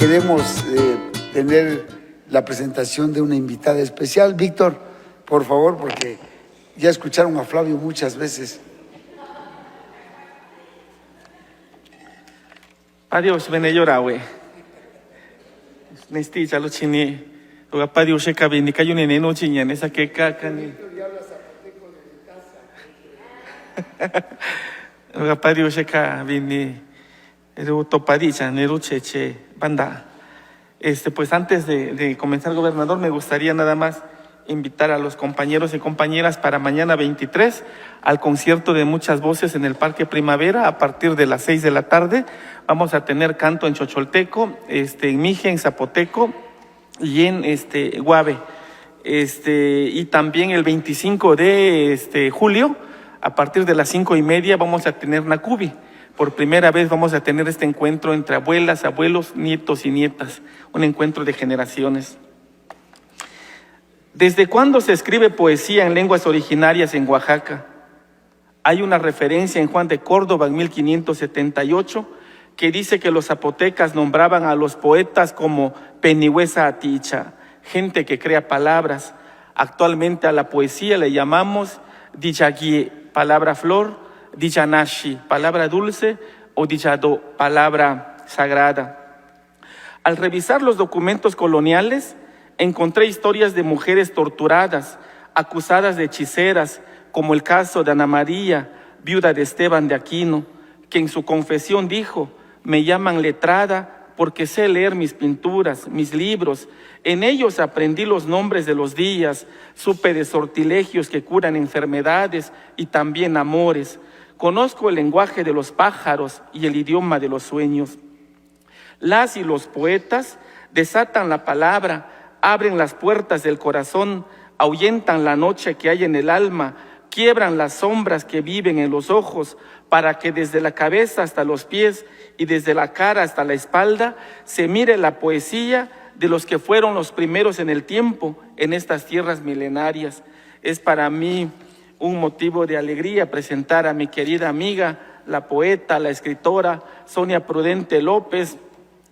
queremos tener la presentación de una invitada especial. Víctor, por favor, porque ya escucharon a Flavio muchas veces. Adiós, ven llora, güey. Nesti, ya lo chiné. Luego, adiós, se cabe, ni cayó ni neno chiña, en esa que caca, ni. Luego, adiós, se cabe, ni. Eru topadicha, neru cheche, banda. Pues antes de comenzar, gobernador, me gustaría nada más invitar a los compañeros y compañeras para mañana 23 al concierto de Muchas Voces en el Parque Primavera a partir de las 6 de la tarde. Vamos a tener canto en Chocholteco, en Mije, en Zapoteco y en Guave. Y también el 25 de julio, a partir de las 5:30, vamos a tener Nacubi. Por primera vez vamos a tener este encuentro entre abuelas, abuelos, nietos y nietas, un encuentro de generaciones. ¿Desde cuándo se escribe poesía en lenguas originarias en Oaxaca? Hay una referencia en Juan de Córdoba en 1578 que dice que los zapotecas nombraban a los poetas como Penihuesa Aticha, gente que crea palabras. Actualmente a la poesía le llamamos Dichaguie, palabra flor, Dichanashi, palabra dulce, o Dichado, palabra sagrada. Al revisar los documentos coloniales, encontré historias de mujeres torturadas, acusadas de hechiceras, como el caso de Ana María, viuda de Esteban de Aquino, que en su confesión dijo: me llaman letrada porque sé leer mis pinturas, mis libros. En ellos aprendí los nombres de los días, supe de sortilegios que curan enfermedades y también amores. Conozco el lenguaje de los pájaros y el idioma de los sueños. Las y los poetas desatan la palabra, abren las puertas del corazón, ahuyentan la noche que hay en el alma, quiebran las sombras que viven en los ojos, para que desde la cabeza hasta los pies y desde la cara hasta la espalda se mire la poesía de los que fueron los primeros en el tiempo en estas tierras milenarias. Es para mí un motivo de alegría presentar a mi querida amiga, la poeta, la escritora Sonia Prudente López,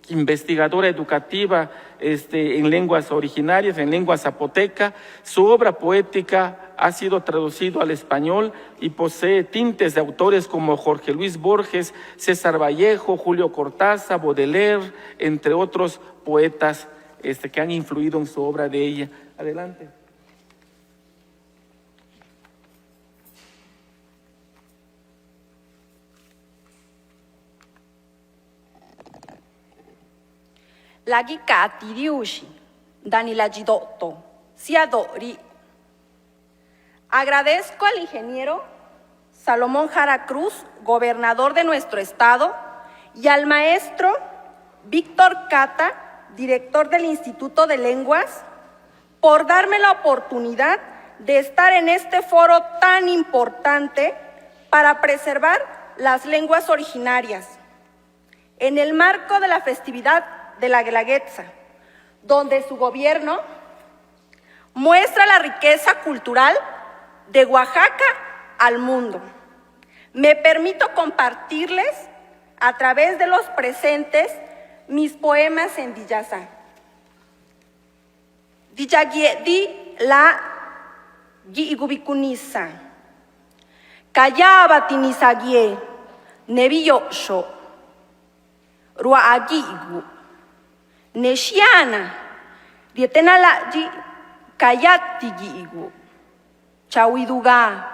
investigadora educativa en lenguas originarias, en lengua zapoteca. Su obra poética ha sido traducido al español y posee tintes de autores como Jorge Luis Borges, César Vallejo, Julio Cortázar, Baudelaire, entre otros poetas que han influido en su obra de ella. Adelante. Lagi Katiriushi, Danila Gidotto, Siadori. Agradezco al ingeniero Salomón Jara Cruz, gobernador de nuestro estado, y al maestro Víctor Cata, director del Instituto de Lenguas, por darme la oportunidad de estar en este foro tan importante para preservar las lenguas originarias, en el marco de la festividad de la Guelaguetza, donde su gobierno muestra la riqueza cultural de Oaxaca al mundo. Me permito compartirles a través de los presentes mis poemas en Dillasa. Dillagiedi la Gigubikunisa, Kayaba Tinisagie, Nebiyosho, Ruagigu, Neshiana, Rietenalaji, Kayatigigu, Chawiduga,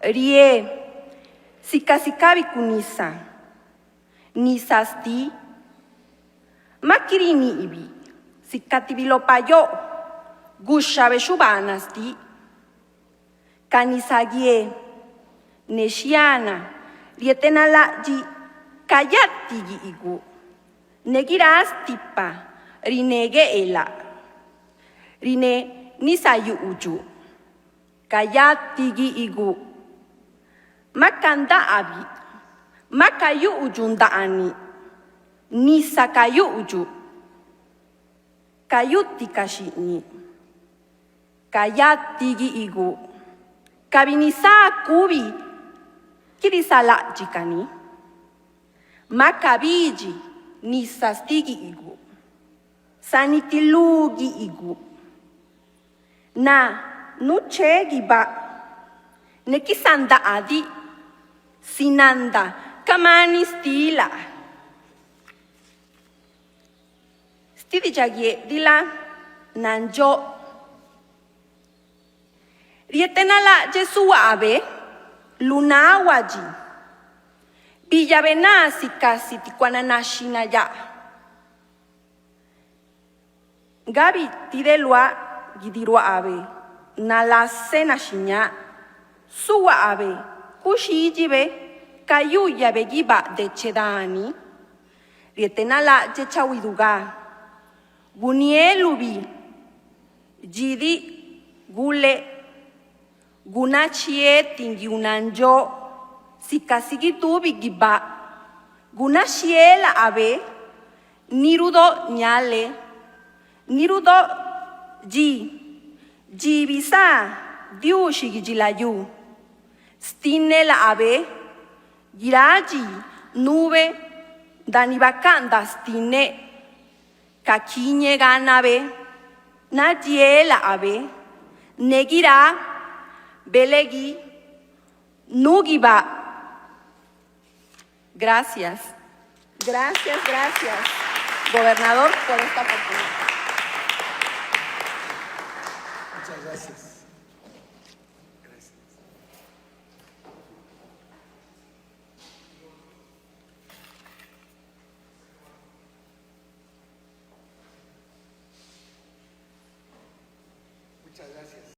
Rie, Sikasikabi Kunisa, Nisasti, Makirini Ibi, Sikatibilopayo, Gushabeshubanasti, Kanisagie, Neshiana, Rietenalaji, Kayatigigu, Negiras tipa, Rinege ela, Rine nisayu uju, Kayatigi igu, Makanda abi, Makayu ujunda ani, Nisa kayu uju, Kayuti kashini, Kayatigi igu, Kabinisa kubi, Kirisala jikani, Makabiji, Nisastigi igu, sanitilugi igu. Na nuche giba. Nekisanda adi. Sinanda kamani stila. Stidi jagie dila nanjo. Rietenala Jesua abe luna waji. Villavena sikasi tikwananashina ya. Gabi tidelua gidirua abe. Nalasena shinya. Suwa abe. Kushijibe. Kayu yabe giba de chedani. Rietenala jechawiduga. Gunielubi. Jidi gule. Gunachie tingi unanjo. Sikasigitu bigiba. Gunashiela abe. Nirudo nyale. Nirudo ji. Jibisa. Diushigijilayu. Stine la abe. Giraji. Nube. Danibakanda stine. Kakinye ganabe. Nadiela abe. Negira. Belegi. Nugiba. Gracias. Gracias, gracias, gobernador, por esta oportunidad. Muchas gracias.